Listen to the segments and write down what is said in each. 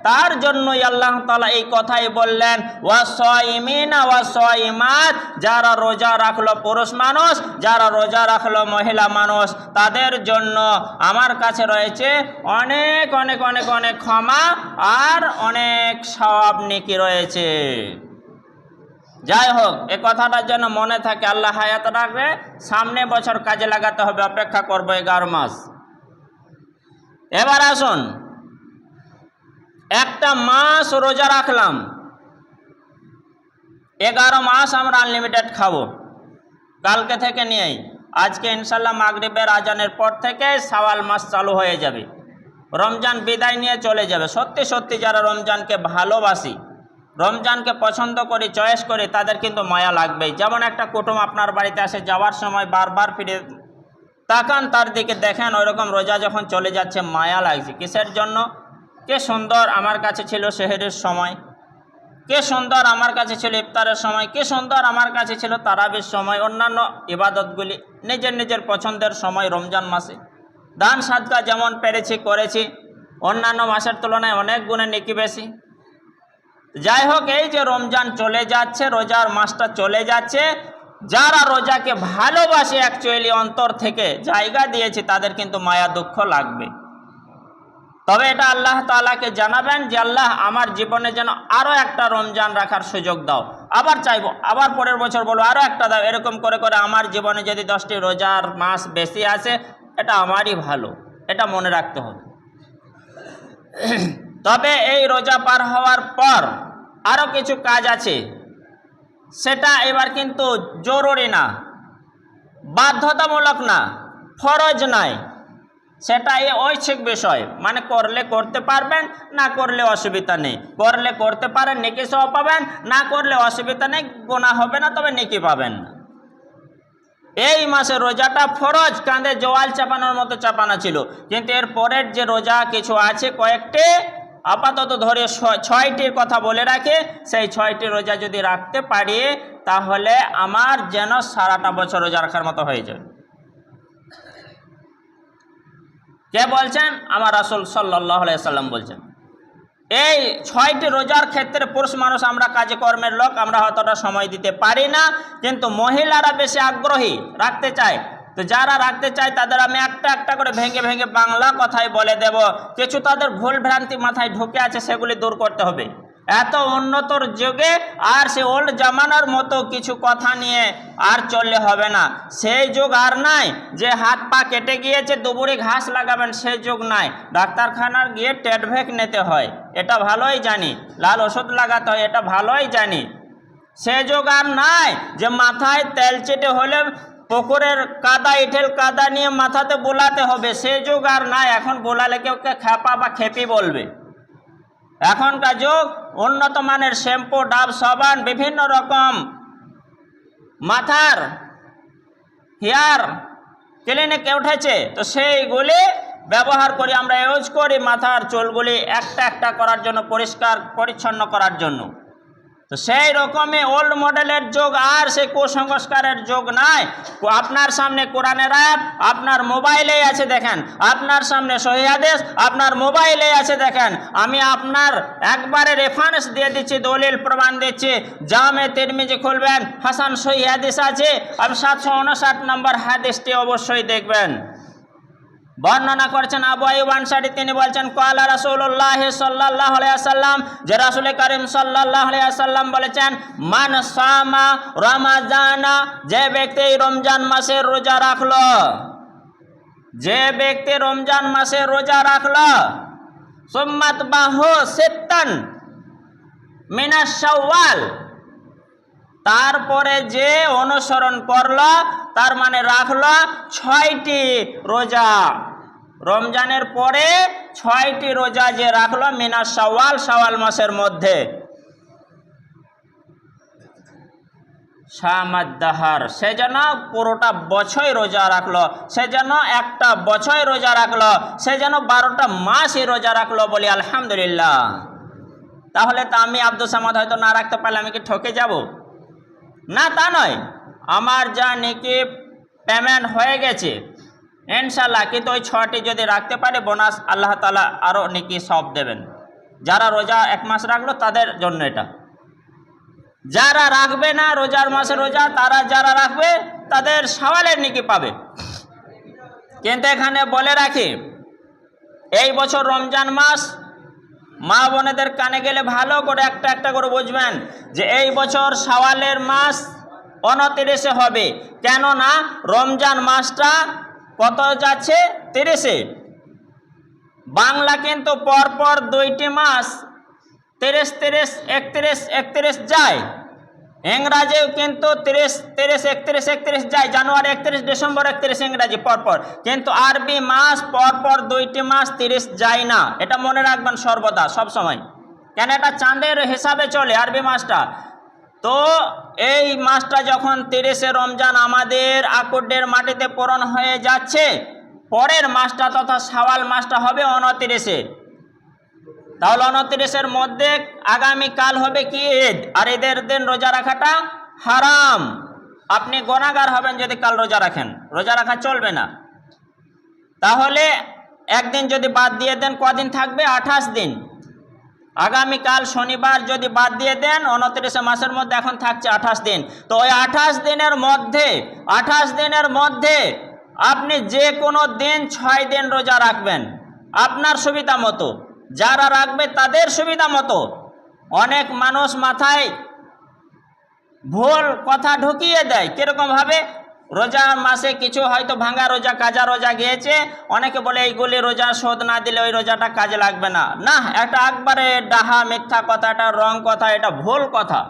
তার জন্যই আল্লাহ তাআলা এই কথাই বললেন, ওয়াসাইমিনা ওয়াসাইমাত, যারা রোজা রাখলো পুরুষ মানুষ, যারা রোজা রাখলো মহিলা মানুষ, তাদের জন্য আমার কাছে রয়েছে অনেক অনেক অনেক অনেক ক্ষমা আর অনেক সওয়াব নেকি রয়েছে। যাই হোক, এ কথাটার জন্য মনে থাকে, আল্লাহ হায়াত রাখবে, সামনে বছর কাজে লাগাতে হবে, অপেক্ষা করবো 11 মাস। এবার আসুন, একটা মাস রোজা রাখলাম, 11 মাস আমরা আনলিমিটেড খাবো। কালকে থেকে নিয়েই আজকে ইনশাল্লাহ মাগরিবের আজানের পর থেকে শাওয়াল মাস চালু হয়ে যাবে, রমজান বিদায় নিয়ে চলে যাবে। সত্যি সত্যি যারা রমজানকে ভালোবাসি, রমজানকে পছন্দ করি, চয়েস করি, তাদের কিন্তু মায়া লাগবেই। যেমন একটা কুটুম আপনার বাড়িতে আসে, যাওয়ার সময় বারবার ফিরে তাকান তার দিকে, দেখেন ওইরকম রোজা যখন চলে যাচ্ছে মায়া লাগছে। কিসের জন্য? কে সুন্দর আমার কাছে ছিল সেহরির সময়, কে সুন্দর আমার কাছে ছিল ইফতারের সময়, কে সুন্দর আমার কাছে ছিল তারাবির সময়, অন্যান্য ইবাদতগুলি নিজের নিজের পছন্দের সময় রমজান মাসে দান সাদকা যেমন পেরেছি করেছি, অন্যান্য মাসের তুলনায় অনেক গুণে নেকি বেশি। যাই হোক, এই যে রমজান চলে যাচ্ছে, রোজার মাসটা চলে যাচ্ছে, যারা রোজাকে ভালোবাসে অ্যাকচুয়ালি অন্তর থেকে জায়গা দিয়েছে, তাদের কিন্তু মায়া দুঃখ লাগবে। তবে এটা আল্লাহ তাআলাকে জানাবেন যে আল্লাহ আমার জীবনে যেন আরও একটা রমজান রাখার সুযোগ দাও, আবার চাইবো, আবার পরের বছর বলবো আরও একটা দাও। এরকম করে করে আমার জীবনে যদি 10টি রোজার মাস বেশি আসে, এটা আমারই ভালো, এটা মনে রাখতে হবে। তবে এই রোজা পার হওয়ার পর আরও কিছু কাজ আছে, সেটা এবার কিন্তু জরুরি না, বাধ্যতামূলক না, ফরজ নয়, সেটা এই ঐচ্ছিক বিষয়। মানে করলে করতে পারবেন, না করলে অসুবিধা নেই। করলে করতে পারেন, নেকি সহ পাবেন, না করলে অসুবিধা নেই, গুনাহ হবে না, তবে নেকি পাবেন না। এই মাসে রোজাটা ফরজ, কাঁধে জোয়াল চাপানোর মতো চাপানো ছিল। কিন্তু এর পরের যে রোজা কিছু আছে কয়েকটি, আপাতত ধরে 6টির কথা বলে রাখে, সেই 6টি রোজা যদি রাখতে পারি, তাহলে আমার যেন সারাটা বছর রোজা রাখার মতো হয়ে যাবে। কে বলছেন? আমার রাসূল সাল্লাল্লাহু আলাইহি সাল্লাম বলছেন। এই 6টি রোজার ক্ষেত্রে পুরুষ মানুষ আমরা কাজে কর্মের লোক, আমরা অতটা সময় দিতে পারি না, কিন্তু মহিলারা বেশি আগ্রহী, রাখতে চায়। তো যারা রাখতে চায় তাদের আমি একটা একটা করে ভেঙে ভেঙে বাংলা কথাই বলে দেব। কিছু তাদের ভুল ভ্রান্তি মাথায় ঢুকে আছে, সেগুলি দূর করতে হবে। এত উন্নতর যুগে আর সে ওল্ড জামানার মতো কিছু কথা নিয়ে আর চললে হবে না। সেই যুগ আর নাই যে হাত পা কেটে গিয়েছে দুবুরি ঘাস লাগাবেন, সেই যুগ নাই। ডাক্তারখানার গিয়ে টেটভেক নিতে হয়, এটা ভালোই জানি, লাল ওষুধ লাগাতে হয়, এটা ভালোই জানি। সে যুগ আর নাই যে মাথায় তেল চেটে হলে পুকুরের কাদা, ইটেল কাদা নিয়ে মাথাতে বোলাতে হবে, সে যুগ আর নাই। এখন বোলালে কেউ খ্যাপা বা খেপি বলবে। এখনকার যুগ উন্নত মানের শ্যাম্পু, ডাব, সাবান, বিভিন্ন রকম মাথার হেয়ার ক্লিনিক উঠেছে, তো সেইগুলি ব্যবহার করি, আমরা ইউজ করি মাথার চুলগুলি একটা একটা করার জন্য, পরিষ্কার পরিচ্ছন্ন করার জন্য। তো সেই রকমই ওল্ড মডেলের যুগ, আর সেই কুসংস্কারের যুগ নাই। আপনার সামনে কোরআনের আয়াত আপনার মোবাইলেই আছে, দেখেন। আপনার সামনে সহিহ হাদিস আপনার মোবাইলেই আছে, দেখেন। আমি আপনার একবারে রেফারেন্স দিয়ে দিচ্ছি, দলিল প্রমাণ দিচ্ছি। জামে তিরমিজি খুলবেন, হাসান সহিহ হাদিস আছে, আপনি 759 নম্বর হাদিসটি অবশ্যই দেখবেন। বর্ণনা করেছেন আবু আইয়ুব আনসারী, তিনি বলছেন ক্বালা রাসূলুল্লাহ সাল্লাল্লাহু আলাইহি ওয়াসাল্লাম, যে রাসূল কারীম সাল্লাল্লাহু আলাইহি ওয়াসাল্লাম বলেছেন, মান সামা রমাজানা, যে ব্যক্তি রমজান মাসের রোজা রাখলো, যে ব্যক্তি রমজান মাসের রোজা রাখলো, সুম্মাত বাহু সিত্তান মিনাশ শাওয়াল, তারপরে যে অনুসরণ করলো, তার মানে রাখলো 6টি রোজা, রমজানের পরে 6টি রোজা যে রাখলো মিনাশ শাওয়াল, শাওয়াল মাসের মধ্যে, শামাদ্দাহার, সে যেন পুরোটা বছর রোজা রাখলো, সে যেন একটা বছর রোজা রাখলো, সে যেন 12টা মাসই রোজা রাখলো। বলি আলহামদুলিল্লাহ। তাহলে তো আমি আব্দুল সামাদ হয়তো না রাখতে পারলে আমি কি ঠকে যাব? না, তা নয়। আমার যা নেকি পেমেন্ট হয়ে গেছে ইনশাল্লাহ, কিন্তু ওই 6টি যদি রাখতে পারে বোনাস আল্লাহ তাআলা আরও নেকি সব দেবেন। যারা রোজা 1 মাস রাখলো তাদের জন্য এটা। যারা রাখবে না রোজার মাসে রোজা, তারা যারা রাখবে তাদের সওয়ালের নেকি পাবে। কিন্তু এখানে বলে রাখি, এই বছর রমজান মাস, মা বোনেদের কানে গেলে ভালো করে একটা একটা করে বুঝবেন যে এই বছর সওয়ালের মাস 29-এ হবে। কেননা রমজান মাসটা কত যাচ্ছে? 30-এ। বাংলা কিন্তু পরপর 2টি মাস 30, 30, 31, 31 যায়। ইংরাজিও কিন্তু 30, 30, 31, 31 যায়। জানুয়ারি 31, ডিসেম্বর 31 ইংরাজি পরপর। কিন্তু আরবি মাস পরপর 2টি মাস 30 যায় না। এটা মনে রাখবেন সর্বদা, সব সময়। কেন? এটা চাঁদের হিসাবে চলে আরবি মাসটা। তো এই মাসটা যখন 30-এ রমজান আমাদের আকূর্ডের মাটিতে পূরণ হয়ে যাচ্ছে, পরের মাসটা তথা শাওয়াল মাসটা হবে 29-এ। তাহলে 29-এর মধ্যে আগামীকাল হবে কি? ঈদ। আর ঈদের দিন রোজা রাখাটা হারাম। আপনি গুনাহগার হবেন যদি কাল রোজা রাখেন। রোজা রাখা চলবে না। তাহলে একদিন যদি বাদ দিয়ে দেন, কদিন থাকবে? 28 দিন। আগামীকাল শনিবার যদি বাদ দিয়ে দেন, 29 মাসের মধ্যে এখন থাকছে 28 দিন। তো ওই 28 দিনের মধ্যে আপনি যে কোনো দিন 6 দিন রোজা রাখবেন আপনার সুবিধা মতো। যারা রাখবে তাদের সুবিধা মতো। অনেক মানুষ মাথায় ভুল কথা ঢুকিয়ে দেয়। কীরকমভাবে? রোজার মাসে কিছু হয়তো ভাঙা রোজা, কাজা রোজা গিয়েছে, অনেকে বলে এইগুলি রোজা শোধ না দিলে ওই রোজাটা কাজে লাগবে না। না, এটা একবারে ডাহা মিথ্যা কথা, এটা রং কথা, এটা ভুল কথা।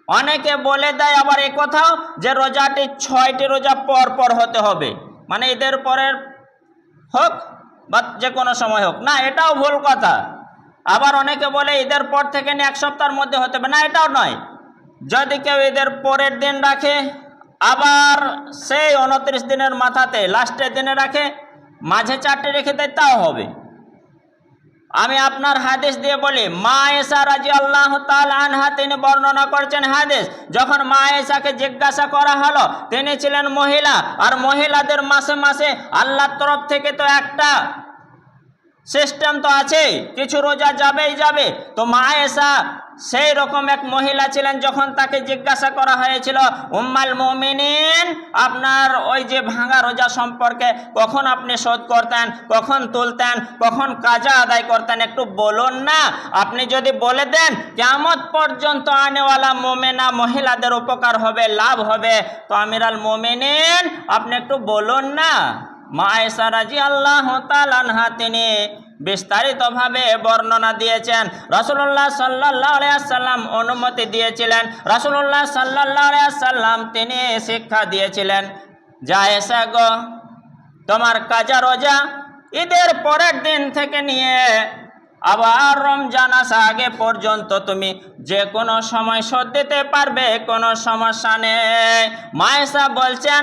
অনেকে বলে দেয় আবার এই কথাও যে রোজাটি 6টি রোজা পর পর হতে হবে, মানে ঈদের পরের হোক বা যে কোনো সময় হোক। না, এটাও ভুল কথা। আবার অনেকে বলে ঈদের পর থেকে নিয়ে 1 সপ্তাহের মধ্যে হতে হবে। না, এটাও নয়। যদি কেউ ঈদের পরের দিন রাখে, আবার সেই 29 দিনের মাথাতে লাস্টের দিনে রাখে, মাঝে 4টে রেখে দেয়, তাও হবে। আমি আপনার হাদিস দিয়ে বলি, মা আয়েশা রাদিয়াল্লাহু তাআলা আনহা তিনি বর্ণনা করছেন হাদিস, যখন মা আয়েশাকে জিজ্ঞাসা করা হলো, তিনি ছিলেন মহিলা, আর মহিলাদের মাসে মাসে আল্লাহর তরফ থেকে তো একটা সিস্টেম তো আছে, কিছু রোজা যাবেই যাবে। তো মা আয়েশা সেই রকম এক মহিলা ছিলেন। যখন তাকে জিজ্ঞাসা করা হয়েছিল, উম্মাল মুমিনিন, আপনার ওই যে ভাঙা রোজা সম্পর্কে কখন আপনি শোধ করতেন, কখন তুলতেন, কখন কাজা আদায় করতেন, একটু বলুন না। আপনি যদি বলে দেন কিয়ামত পর্যন্ত আনেওয়ালা মুমিনা মহিলাদের উপকার হবে, লাভ হবে, তো আমিরাল মুমিনিন আপনি একটু বলুন না। মা আয়েশা রাদিয়াল্লাহু তাআলা আনহা তিনি বিস্তারিতভাবে বর্ণনা দিয়েছেন। রাসূলুল্লাহ সাল্লাল্লাহু আলাইহি ওয়াসাল্লাম অনুমতি দিয়েছিলেন। রাসূলুল্লাহ সাল্লাল্লাহু আলাইহি ওয়াসাল্লাম তিনি শিক্ষা দিয়েছিলেন, যা আয়েশা গো, তোমার কাজা রোজা ঈদের পরের দিন থেকে নিয়ে আবার রমজান আসা আগে পর্যন্ত তুমি যে কোনো সময় শোধ দিতে পারবে, কোনো সমস্যা নেই। মা আয়েশা বলছেন,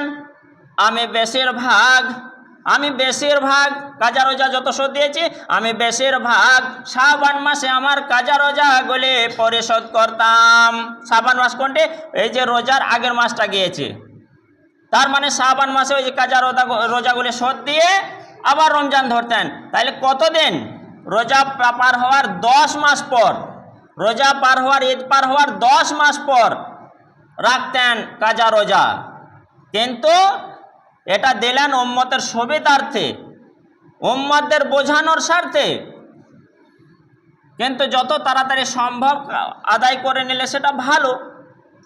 আমি বেশিরভাগ কাজা রোজা যত শোধ দিয়েছি, আমি বেশিরভাগ শাবান মাসে আমার কাজা রোজাগুলি পরিশোধ করতাম। শাবান মাস কোনটি? এই যে রোজার আগের মাসটা গিয়েছে, তার মানে শাবান মাসে ওই যে কাজা রোজাগুলি শোধ দিয়ে আবার রমজান ধরতেন। তাইলে কতদিন? রোজা পার হওয়ার 10 মাস পর, রোজা পার হওয়ার, ঈদ পার হওয়ার 10 মাস পর রাখতেন কাজা রোজা। কিন্তু এটা দিলেন উম্মতের সুবিধার্থে, উম্মতদের বোঝানোর স্বার্থে। কিন্তু যত তাড়াতাড়ি সম্ভব আদায় করে নিলে সেটা ভালো।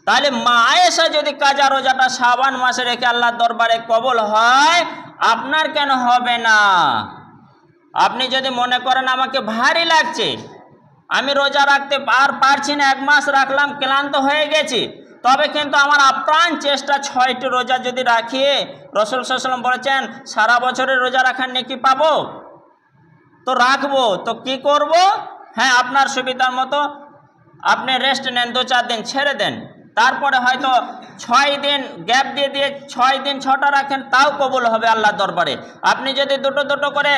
তাহলে মা আয়েশা যদি কাজা রোজাটা শাবান মাসে রেখে আল্লাহর দরবারে কবুল হয়, আপনার কেন হবে না? আপনি যদি মনে করেন আমাকে ভারী লাগছে, আমি রোজা রাখতে আর পারছি না, 1 মাস রাখলাম, ক্লান্ত হয়ে গেছি, তবে কিন্তু আমার আপ্রাণ চেষ্টা 6টি রোজা যদি রাখি, রাসূল সাল্লাল্লাহু আলাইহি ওয়াসাল্লাম বলেছেন সারা বছরের রোজা রাখার নেকি পাবো, তো রাখবো। তো কি করব? হ্যাঁ, আপনার সুবিধার মতো আপনি রেস্ট নেন, 2-4 দিন ছেড়ে দেন, তারপরে হয়তো 6 দিন গ্যাপ দিয়ে 6 দিন 6টা রাখেন, তাও কবুল হবে আল্লাহর দরবারে। আপনি যদি দুটো করে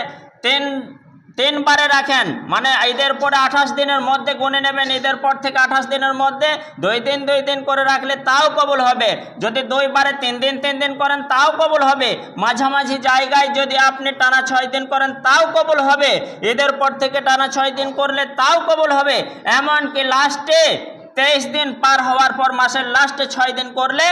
3 বারে রাখেন, মানে ঈদের পরে 28 দিনের মধ্যে গুনে নেবেন, ঈদের পর থেকে 28 দিনের মধ্যে 2 দিন করে রাখলে তাও কবুল হবে। যদি 2 বারে 3 দিন করেন তাও কবুল হবে। মাঝামাঝি জায়গায় যদি আপনি টানা 6 দিন করেন তাও কবুল হবে। ঈদের পর থেকে টানা 6 দিন করলে তাও কবুল হবে। এমনকি লাস্টে 23 দিন পার হওয়ার পর মাসের লাস্টে 6 দিন করলে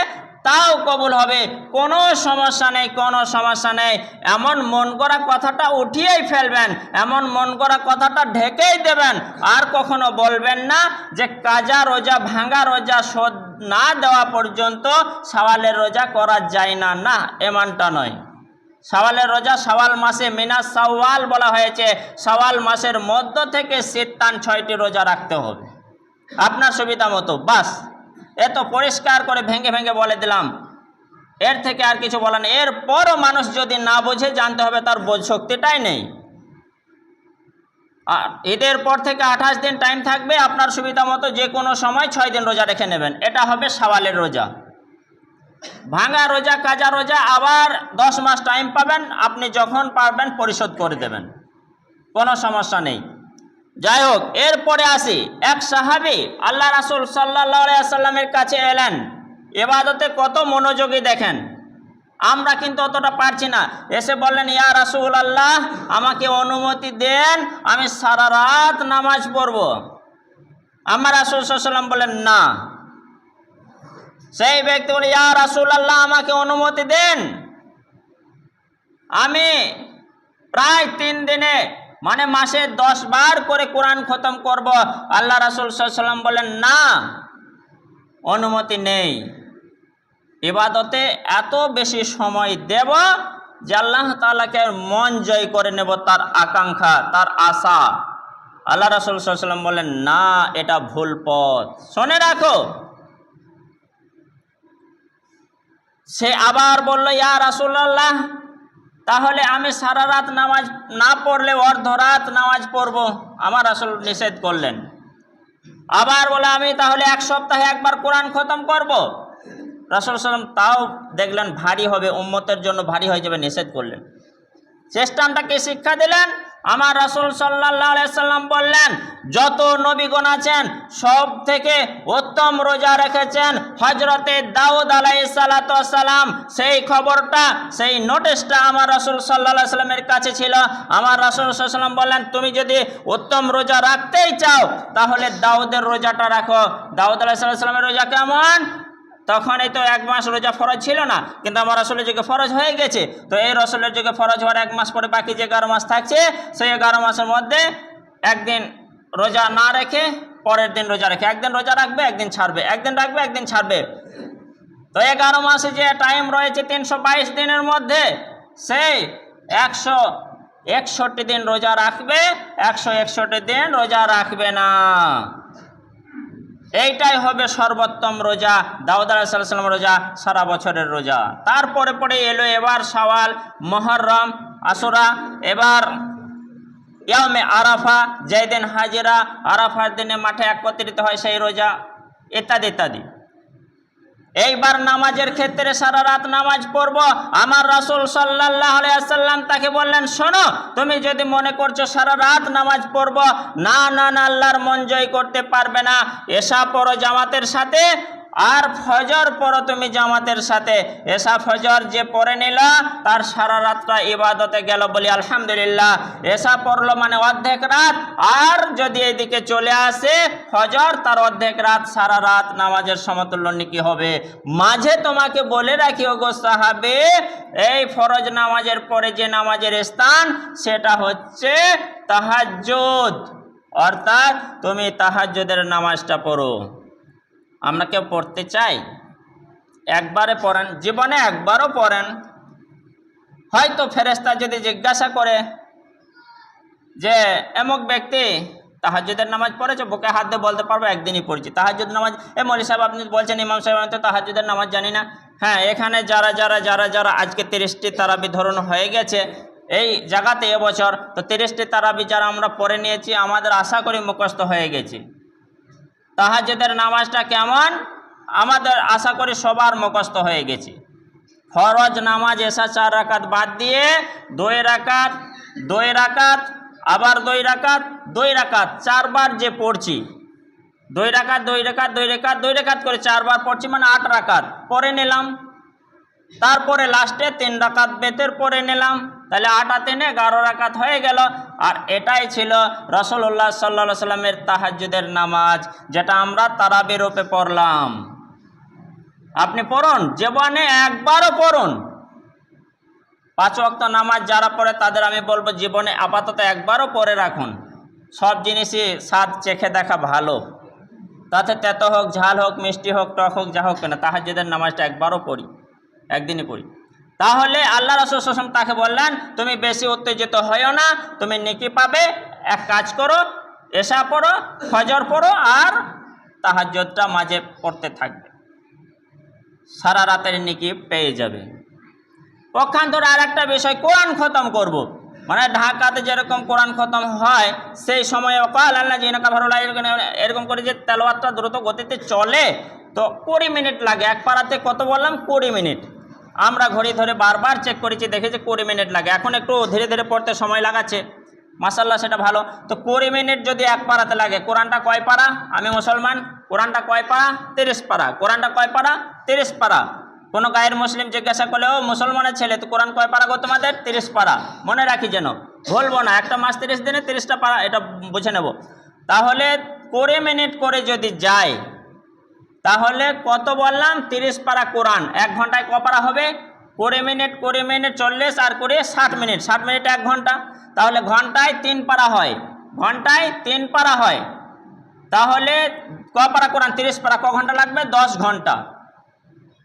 তাও কবুল হবে। কোনো সমস্যা নেই, কোনো সমস্যা নেই। এমন মন করা কথাটা উঠিয়েই ফেলবেন, এমন মন করা কথাটা ঢেকেই দেবেন। আর কখনো বলবেন না যে কাজা রোজা, ভাঙা রোজা শোধ না দেওয়া পর্যন্ত শাওয়ালের রোজা করা যায় না, না, এমনটা নয়। শাওয়ালের রোজা শাওয়াল মাসে মিনাস শাওয়াল বলা হয়েছে। শাওয়াল মাসের মধ্য থেকে সিত্তান 6টি রোজা রাখতে হবে আপনার সুবিধা মতো। বাস, এত পরিষ্কার করে ভেঙে ভেঙে বলে দিলাম, এর থেকে আর কিছু বলা নেই। এরপরও মানুষ যদি না বোঝে, জানতে হবে তার বোধ শক্তিটাই নেই। আর ঈদের পর থেকে 28 দিন টাইম থাকবে, আপনার সুবিধা মতো যে কোনো সময় 6 দিন রোজা রেখে নেবেন। এটা হবে শাওয়ালের রোজা। ভাঙা রোজা, কাজা রোজা আবার 10 মাস টাইম পাবেন, আপনি যখন পারবেন পরিশোধ করে দেবেন, কোনো সমস্যা নেই। যাই হোক, এরপরে আসি, এক সাহাবী আল্লাহ রাসূল সাল্লাল্লাহু আলাইহি ওয়াসাল্লামের কাছে এলেন। ইবাদতে কত মনোযোগী দেখেন, আমরা কিন্তু অতটা পারছি না। এসে বললেন, ইয়া রাসূলুল্লাহ, আমাকে অনুমতি দেন, আমি সারা রাত নামাজ পড়ব। আমার রাসূল সাল্লাল্লাহু আলাইহি ওয়াসাল্লাম বললেন, না। সেই ব্যক্তি বলে, ইয়া রাসূলুল্লাহ, আমাকে অনুমতি দেন, আমি প্রায় 3 দিনে, মানে মাসে 10 বার করে কোরআন খতম করব। আল্লাহ রাসূল সাল্লাল্লাহু আলাইহি ওয়াসাল্লাম বলেন, না, অনুমতি নেই। ইবাদতে এত বেশি সময় দেব যে আল্লাহ তাআলাকে মন জয় করে নেব, তার আকাঙ্ক্ষা, তার আশা। আল্লাহ রাসূল সাল্লাল্লাহু আলাইহি ওয়াসাল্লাম বলেন, না, এটা ভুল পথ, শুনে রাখো। সে আবার বলল, ইয়া রাসূলুল্লাহ, তাহলে আমি সারা রাত নামাজ না পড়লে অর্ধরাত নামাজ পড়ব। আমার রাসূল নিষেধ করলেন। আবার বলে, আমি তাহলে 1 সপ্তাহে একবার কোরআন খতম করব। রাসূল সাল্লাল্লাহু আলাইহি ওয়াসাল্লাম তাও দেখলেন ভারী হবে, উম্মতের জন্য ভারী হয়ে যাবে, নিষেধ করলেন। চেষ্টাটাকে শিক্ষা দিলেন। আমার রাসূল সাল্লাল্লাহু আলাইহি ওয়াসাল্লাম বললেন, যত নবীগণ আছেন সব থেকে উত্তম রোজা রেখেছেন হযরতে দাউদ আলাইহিস সালাতু ওয়াস সালাম। সেই খবরটা, সেই নোটিশটা আমার রাসূল সাল্লাল্লাহু আলাইহি ওয়াসাল্লামের কাছে ছিল। আমার রাসূল সাল্লাল্লাহু আলাইহি ওয়াসাল্লাম বললেন, তুমি যদি উত্তম রোজা রাখতেই চাও তাহলে দাউদের রোজাটা রাখো। দাউদ আলাইহিস সালামের রোজা কেমন? তখনই তো 1 মাস রোজা ফরজ ছিল না, কিন্তু আমার রাসূলের যুগে ফরজ হয়ে গেছে। তো এই রাসূলের যুগে ফরজ হওয়ার 1 মাস পরে বাকি যে 11 মাস থাকছে, সেই 11 মাসের মধ্যে একদিন রোজা না রেখে পরের দিন রোজা রেখে, একদিন রোজা রাখবে, একদিন ছাড়বে, একদিন রাখবে, একদিন ছাড়বে। তো 11 মাসে যে টাইম রয়েছে 322 দিনের মধ্যে, সেই 161 দিন রোজা রাখবে, 161 দিন রোজা রাখবে না। এইটাই হবে সর্বোত্তম রোজা, দাউদ আলাইহিস সালাম রোজা, সারা বছরের রোজা। তারপরে পরে এলো এবার শাওয়াল, মুহররম, আশুরা, এবার ইয়ামে আরাফা, যেদিন হাজিরা, আরাফার দিনে মাঠে একত্রিত হয় সেই রোজা, ইত্যাদি ইত্যাদি। এইবার নামাজের ক্ষেত্রে সারা রাত নামাজ পড়ব। আমার রাসূল সাল্লাল্লাহু আলাইহি ওয়াসাল্লাম তাকে বললেন, শোনো, তুমি যদি মনে করছো সারা রাত নামাজ পড়ব, না না না, আল্লাহর মন জয় করতে পারবে না। এশা পড়ো জামাতের সাথে, আর ফজর পড়ো তুমি জামাতের সাথে। এশা ফজর যে পড়ে নিল তার সারা রাতটা ইবাদতে গেল, বলি আলহামদুলিল্লাহ। এশা পড়লো মানে অর্ধেক রাত, আর যদি এদিকে চলে আসে ফজর, তার অর্ধেক রাত, সারা রাত নামাজের সমতুল্য নেকি হবে। মাঝে তোমাকে বলে রাখি ওগো সাহাবে, এই ফরজ নামাজের পরে যে নামাজের স্থান, সেটা হচ্ছে তাহাজ্জুদ, অর্থাৎ তুমি তাহাজ্জুদের নামাজটা পড়ো। আমরা কেউ পড়তে চাই? একবারে পড়েন, জীবনে একবারও পড়েন। হয়তো ফেরেশতা যদি জিজ্ঞাসা করে যে এমক ব্যক্তি তাহাজ্জুদের নামাজ পড়েছে, বুকে হাত দিয়ে বলতে পারবো একদিনই পড়েছি তাহাজ্জুদ নামাজ। মৌলভী সাহেব আপনি বলছেন, ইমাম সাহেব আমি তো তাহাজ্জুদের নামাজ জানি না। হ্যাঁ, এখানে যারা যারা যারা যারা আজকে 30টি তারাবি ধরুন হয়ে গেছে এই জায়গাতে এবছর, তো 30টি তারাবি যারা আমরা পড়ে নিয়েছি, আমাদের আশা করি মুখস্থ হয়ে গেছে। তাহাজ্জুদের নামাজটা কেমন আমাদের আশা করি সবার মুখস্থ হয়ে গেছে। ফরজ নামাজ এশা 4 রাকাত বাদ দিয়ে 2 রাকাত আবার 2 রাকাত 4 বার যে পড়ছি, 2 রাকাত 2 রাকাত 2 রাকাত 2 রাকাত করে 4 বার পড়ছি, মানে 8 রাকাত পরে নিলাম। তারপরে লাস্টে 3 রাকাত বেতের পরে নিলাম, তাহলে 8 আর 3 11 রাকাত হয়ে গেল। আর এটাই ছিল রাসূলুল্লাহ সাল্লাল্লাহু আলাইহি সাল্লামের তাহাজ্জুদের নামাজ, যেটা আমরা তারাবির রূপে পড়লাম। আপনি পড়ুন, জীবনে একবারও পড়ুন। 5 ওয়াক্ত নামাজ যারা পড়ে তাদের আমি বলবো জীবনে আপাতত একবারও পড়ে রাখুন। সব জিনিসই স্বাদ চেখে দেখা ভালো, তাতে তেতো হোক, ঝাল হোক, মিষ্টি হোক, টক হোক, যা হোক না, তাহাজ্জুদের নামাজটা একবারও পড়ি, একদিনই পড়ি। তাহলে আল্লাহ রাসূল সাল্লাল্লাহু আলাইহি ওয়াসাল্লাম তাকে বললেন, তুমি বেশি উত্তেজিত হইও না, তুমি নেকি পাবে। এক কাজ করো, এশা পড়ো, ফজর পড়ো, আর তাহাজ্জুদটা মাঝে পড়তে থাকবে, সারা রাতের নেকি পেয়ে যাবে। পক্ষান্তরে আর একটা বিষয়, কোরআন খতম করব, মানে ঢাকাতে যেরকম কোরআন খতম হয় সেই সময় অকাল আল্লাহ জিনাকা ভালো লাগে এরকম করে যে তেলাওয়াতটা দ্রুত গতিতে চলে, তো 20 মিনিট লাগে। এক পারাতে কত বললাম? 20 মিনিট। আমরা ঘড়ি ধরে বারবার চেক করেছি, দেখেছি 20 মিনিট লাগে। এখন একটু ধীরে ধীরে পড়তে সময় লাগাচ্ছে, মাশাআল্লাহ, সেটা ভালো। তো 20 মিনিট যদি এক পারাতে লাগে, কোরআনটা কয় পারা? আমি মুসলমান, কোরআনটা কয় পারা? 30 পারা। কোরআনটা কয় পারা? 30 পারা। কোনো গায়ের মুসলিম জিজ্ঞাসা করলে, ও মুসলমানের ছেলে, তো কোরআন কয় পারা গো তোমাদের? 30 পারা। মনে রাখি যেন, ভুলবো না। একটা মাস 30 দিনে 30টা পারা, এটা বুঝে নেব। তাহলে 20 মিনিট করে যদি যায়, তাহলে কত বললাম? 30 পারা কোরআন। 1 ঘন্টায় ক পারা হবে? 20 মিনিট 20 মিনিট 40 আর করে 60 মিনিট, 60 মিনিট 1 ঘন্টা। তাহলে ঘন্টায় 3 পারা হয়, ঘন্টায় 3 পারা হয়। তাহলে ক পারা কোরআন? 30 পারা। ক ঘন্টা লাগবে? 10 ঘন্টা।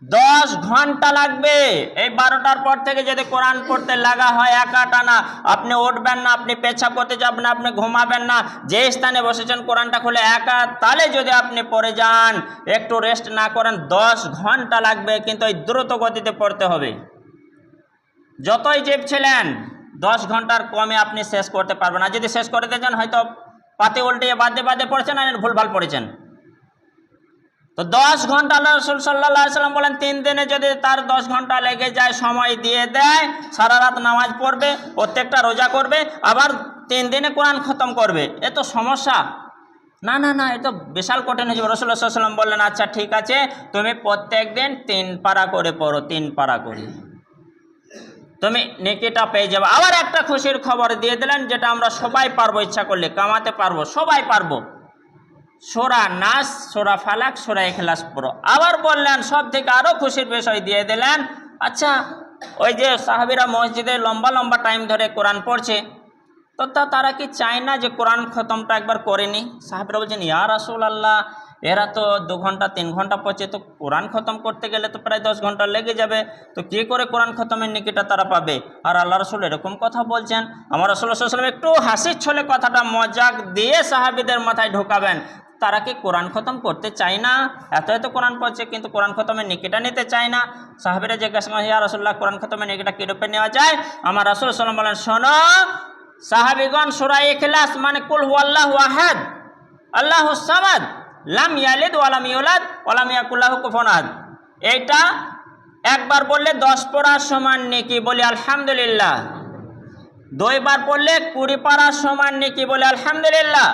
10 ঘন্টা লাগবে। এই 12টার পর থেকে যদি কোরআন পড়তে লাগা হয় একা টানা, আপনি উঠবেন না, আপনি পেছাব করতে যাবেন না, আপনি ঘুমাবেন না, যে স্থানে বসেছেন কোরআনটা খুলে একা তালে যদি আপনি পড়ে যান, একটু রেস্ট না করেন, 10 ঘন্টা লাগবে। কিন্তু এই দ্রুত গতিতে পড়তে হবে। যতই চেপছিলেন 10 ঘন্টার কমে আপনি শেষ করতে পারবেন না। যদি শেষ করতে যান, হয়তো পাতে উল্টিয়ে বাদে পড়েছেন আর ভুলভাল পড়েছেন। তো 10 ঘন্টা রাসূল সাল্লাল্লাহু আলাইহি সাল্লাম বলেন, 3 দিনে যদি তার 10 ঘন্টা লেগে যায়, সময় দিয়ে দেয়, সারা রাত নামাজ পড়বে, প্রত্যেকটা রোজা করবে, আবার 3 দিনে কোরআন খতম করবে, এ তো সমস্যা না। না না, এ তো বিশাল কঠিন হয়ে যাবে। রাসূলুল্লাহ সাল্লাল্লাহু আলাইহি সাল্লাম বললেন, আচ্ছা ঠিক আছে, তুমি প্রত্যেক দিন 3 পারা করে পড়ো, 3 পারা করে, তুমি নেকিটা পেয়ে যাবে। আবার একটা খুশির খবর দিয়ে দিলেন, যেটা আমরা সবাই পারবো, ইচ্ছা করলে কামাতে পারবো, সবাই পারবো। সূরা নাস, সূরা ফালাক, সূরা ইখলাস পড়ো। আবার বললেন, সব থেকে আরো খুশির বিষয় দিয়ে দিলেন, আচ্ছা ওই যে সাহাবীরা মসজিদে লম্বা লম্বা টাইম ধরে কোরআন পড়ছে, তো তারা কি চায় না যে কোরআন খতমটা একবার করেনি? সাহাবীরা বলছেন, ইয়া রাসূলুল্লাহ, এরা তো 2 ঘন্টা 3 ঘন্টা পড়ছে, তো কোরআন খতম করতে গেলে তো প্রায় 10 ঘন্টা লেগে যাবে, তো কী করে কোরআন খতমের নেকিটা তারা পাবে? আর আল্লাহ রাসূল এরকম কথা বলছেন। আমার রাসূলুল্লাহ সাল্লাল্লাহু আলাইহি ওয়াসাল্লাম একটু হাসির ছলে কথাটা মজাক দিয়ে সাহাবীদের মাথায় ঢোকাবেন। তারা কি কোরআন খতম করতে চায় না? এত কোরআন পড়ছে, কিন্তু কোরআন খতমের নেকিটা নিতে চায় না। সাহাবীরা জিজ্ঞাসা করেন, ইয়া রাসূলুল্লাহ, কোরআন খতমের নেকিটা কী রূপে নেওয়া যায়? আমার রাসূল সাল্লাল্লাহু আলাইহি ওয়াসাল্লাম বলেন, শোনো সাহাবীগণ, সূরা ইখলাস মানে কুল হুয়াল্লাহু আহাদ আল্লাহুস সামাদ লাম ইয়ালিদ ওয়া লাম ইউলাদ ওয়া লাম ইয়াকুল লাহু কুফুয়ান আহাদ, এইটা একবার বললে 10 পড়ার সমান নেকি, বলি আলহামদুলিল্লাহ। 2 বার পড়লে 20 পারার সমান নেকি, বলে আলহামদুলিল্লাহ।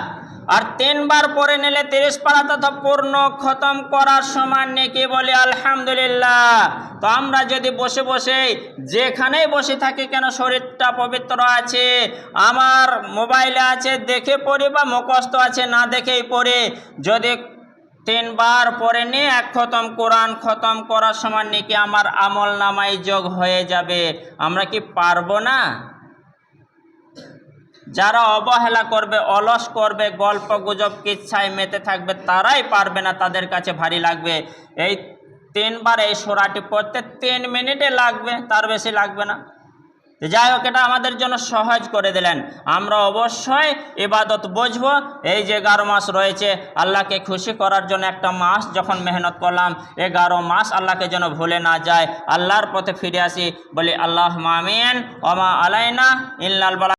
আর 3 বার পড়ে নিলে 30 পারা তথা পূর্ণ খতম করার সমান নেকি, বলে আলহামদুলিল্লাহ। তো আমরা যদি বসে বসে যেখানেই বসে থাকি কেন, শরীরটা পবিত্র আছে, আমার মোবাইলে আছে দেখে পড়ি, বা মুখস্থ আছে না দেখেই পড়ি, যদি 3 বার পড়ে নিয়ে 1 খতম কোরআন খতম করার সমান নেকি আমার আমল নামায় যোগ হয়ে যাবে। আমরা কি পারবো না? যারা অবহেলা করবে, অলস করবে, গল্প গুজব কিচ্ছায় মেতে থাকবে, তারাই পারবে না, তাদের কাছে ভারী লাগবে। এই 3 বার এই সূরাটি পড়তে 3 মিনিটে লাগবে, তার বেশি লাগবে না। যাই হোক, এটা আমাদের জন্য সহজ করে দিলেন। আমরা অবশ্যই ইবাদত বুঝবো। এই যে 11 মাস রয়েছে, আল্লাহকে খুশি করার জন্য একটা মাস যখন মেহনত করলাম, 11 মাস আল্লাহকে যেন ভুলে না যায়, আল্লাহর পথে ফিরে আসি। বলি আল্লাহুম্মা আমিন। ওয়া মা আলাইনা ইল্লাল বালাগ।